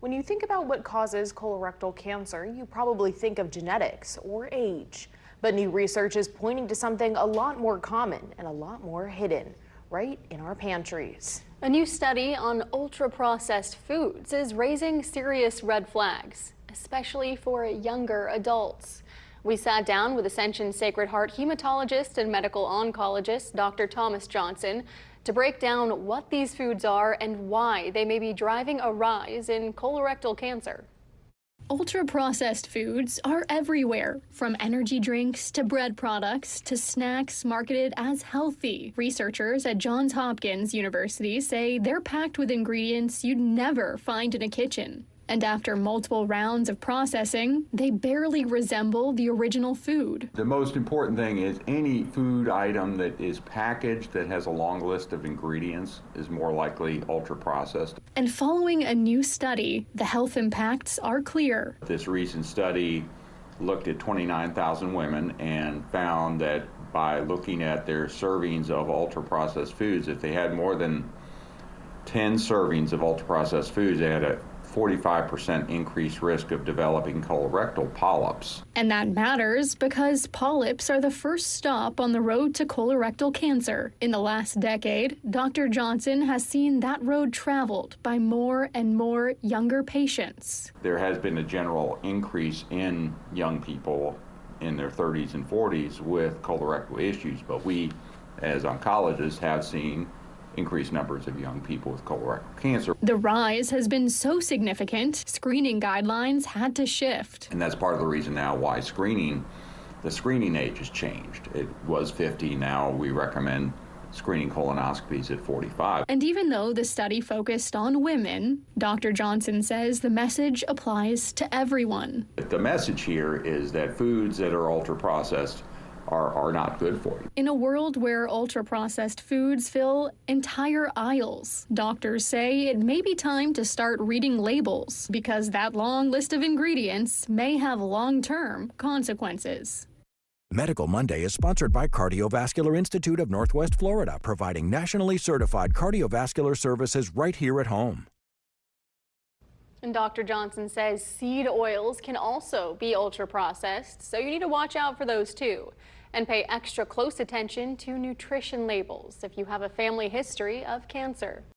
When you think about what causes colorectal cancer, you probably think of genetics or age. But new research is pointing to something a lot more common and a lot more hidden, right in our pantries. A new study on ultra-processed foods is raising serious red flags, especially for younger adults. We sat down with Ascension Sacred Heart hematologist and medical oncologist Dr. Thomas Johnson to break down what these foods are and why they may be driving a rise in colorectal cancer. Ultra-processed foods are everywhere, from energy drinks to bread products to snacks marketed as healthy. Researchers at Johns Hopkins University say they're packed with ingredients you'd never find in a kitchen. And after multiple rounds of processing, they barely resemble the original food. The most important thing is any food item that is packaged that has a long list of ingredients is more likely ultra-processed. And following a new study, the health impacts are clear. This recent study looked at 29,000 women and found that by looking at their servings of ultra-processed foods, if they had more than 10 servings of ultra-processed foods, they had a 45% increased risk of developing colorectal polyps. And that matters because polyps are the first stop on the road to colorectal cancer. In the last decade, Dr. Johnson has seen that road traveled by more and more younger patients. There has been a general increase in young people in their 30s and 40s with colorectal issues, but we, as oncologists, have seen increased numbers of young people with colorectal cancer. The rise has been so significant, screening guidelines had to shift. And that's part of the reason now why the screening age has changed. It was 50, now we recommend screening colonoscopies at 45. And even though the study focused on women, Dr. Johnson says the message applies to everyone. The message here is that foods that are ultra-processed are not good for you. In a world where ultra-processed foods fill entire aisles, doctors say it may be time to start reading labels because that long list of ingredients may have long-term consequences. Medical Monday is sponsored by Cardiovascular Institute of Northwest Florida, providing nationally certified cardiovascular services right here at home. And Dr. Johnson says seed oils can also be ultra-processed, so you need to watch out for those too. And pay extra close attention to nutrition labels if you have a family history of cancer.